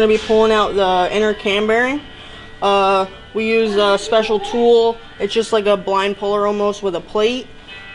going to be pulling out the inner cam bearing. We use a special tool. It's just like a blind puller almost with a plate.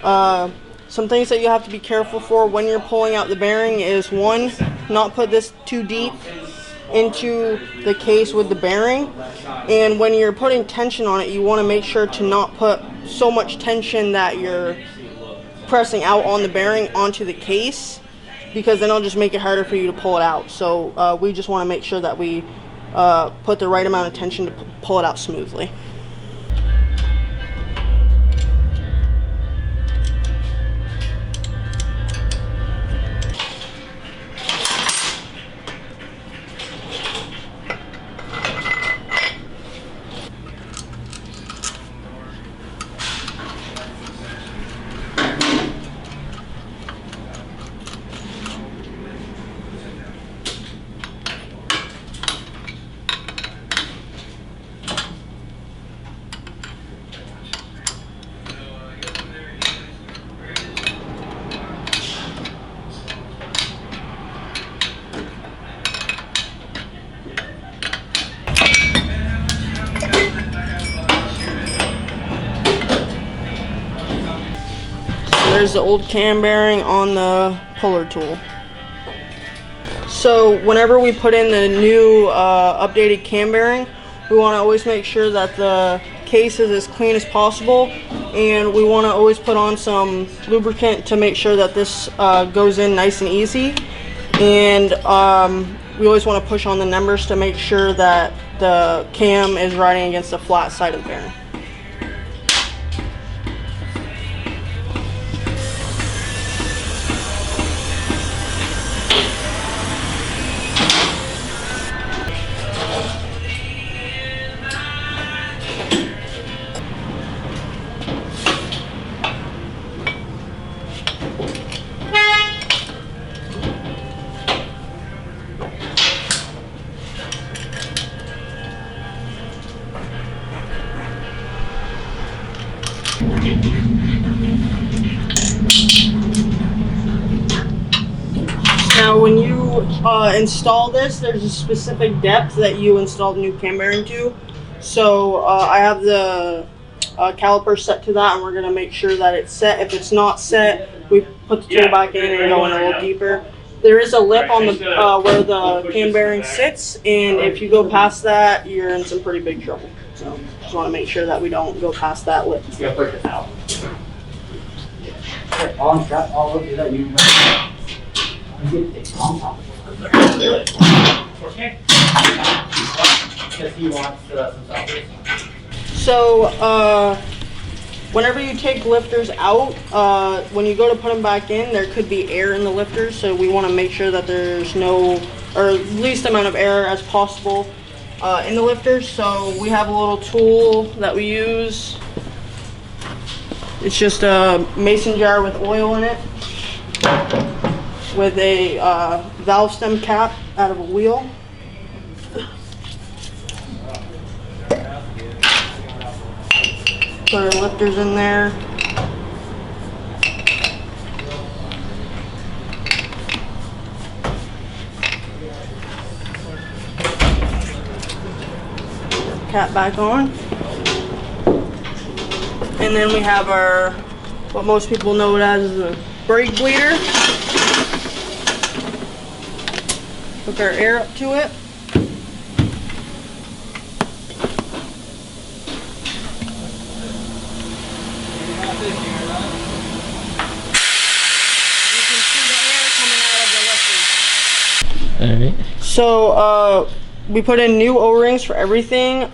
Some things that you have to be careful for when you're pulling out the bearing is, one, not put this too deep into the case with the bearing, and when you're putting tension on it, you want to make sure to not put so much tension that you're pressing out on the bearing onto the case, because then it'll just make it harder for you to pull it out. So we just want to make sure that we put the right amount of tension to pull it out smoothly. There's the old cam bearing on the puller tool. So whenever we put in the new updated cam bearing, we want to always make sure that the case is as clean as possible, and we want to always put on some lubricant to make sure that this goes in nice and easy. And we always want to push on the numbers to make sure that the cam is riding against the flat side of the bearing. Now when you install this, there's a specific depth that you install the new cam bearing to. So I have the caliper set to that, and we're going to make sure that it's set. If it's not set, we put the tool back in and go in a little deeper. There is a lip on the where the cam bearing sits, and if you go past that, you're in some pretty big trouble. So just want to make sure that we don't go past that lip. You gotta push it out. On that, all of that you okay. Because he wants some sauces. So whenever you take lifters out, when you go to put them back in, there could be air in the lifters, so we want to make sure that there's no, or least amount of air as possible in the lifters. So we have a little tool that we use. It's just a mason jar with oil in it, with a valve stem cap out of a wheel. Put our lifters in there. Cap back on. And then we have our, what most people know it as a brake bleeder. Hook our air up to it. Alright. So we put in new O-rings for everything.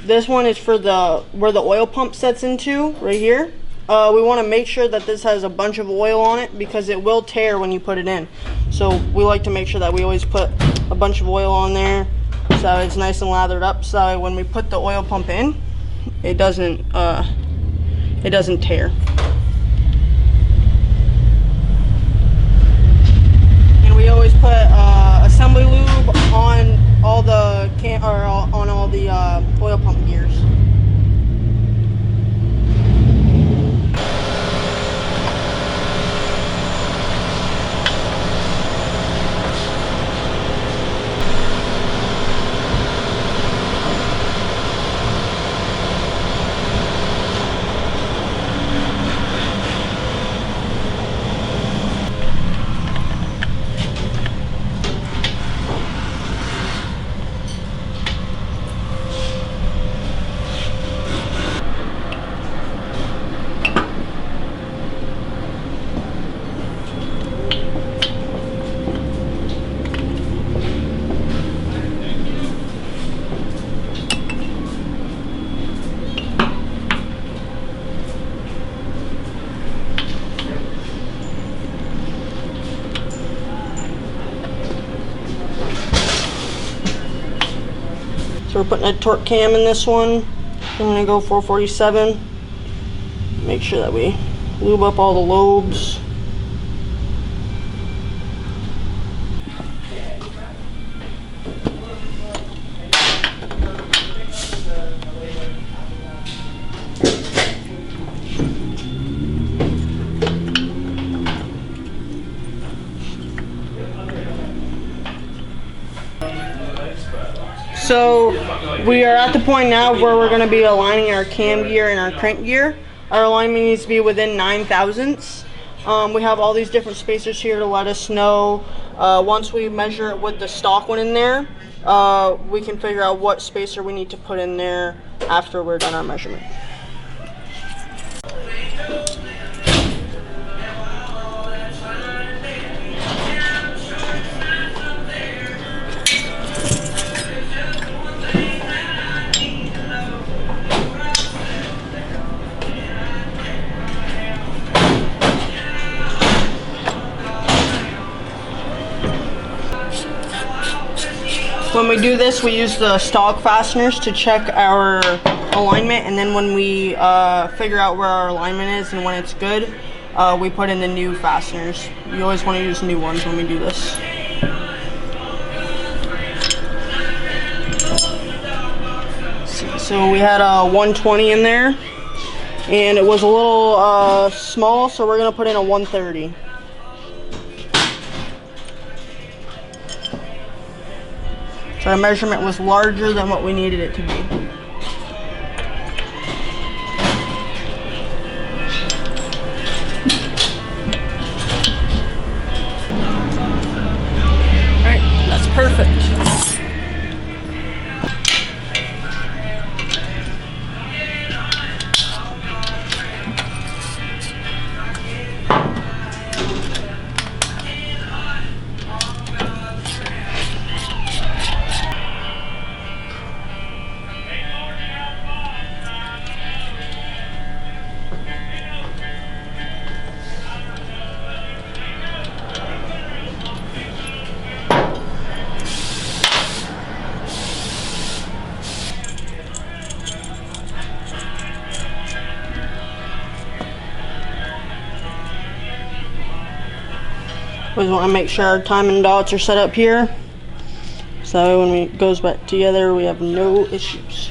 This one is for where the oil pump sets into, right here. We want to make sure that this has a bunch of oil on it, because it will tear when you put it in. So we like to make sure that we always put a bunch of oil on there, so it's nice and lathered up, so when we put the oil pump in, it doesn't tear. And we always put assembly lube on all the oil pump gears. So we're putting a torque cam in this one. I'm gonna go 447. Make sure that we lube up all the lobes. So we are at the point now where we're going to be aligning our cam gear and our crank gear. Our alignment needs to be within 9 thousandths. We have all these different spacers here to let us know. Once we measure it with the stock one in there, we can figure out what spacer we need to put in there after we're done our measurement. When we do this, we use the stock fasteners to check our alignment, and then when we figure out where our alignment is and when it's good, we put in the new fasteners. You always want to use new ones when we do this. So we had a 120 in there, and it was a little small, so we're going to put in a 130. So our measurement was larger than what we needed it to be. Alright, that's perfect. We want to make sure our timing dots are set up here, so when it goes back together we have no issues.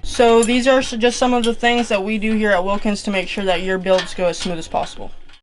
So these are just some of the things that we do here at Wilkins to make sure that your builds go as smooth as possible.